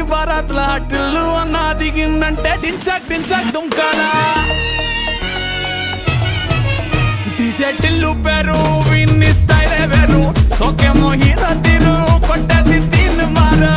బారాత్ల టిల్లు అన్న దిగిందంటే డించక్ డించక్ దుంకాలా డీజే టిల్లు పేరు విన్ని స్టైలే వేరు సోకేమో హీరో తీరు కొట్టది తీన్ మారు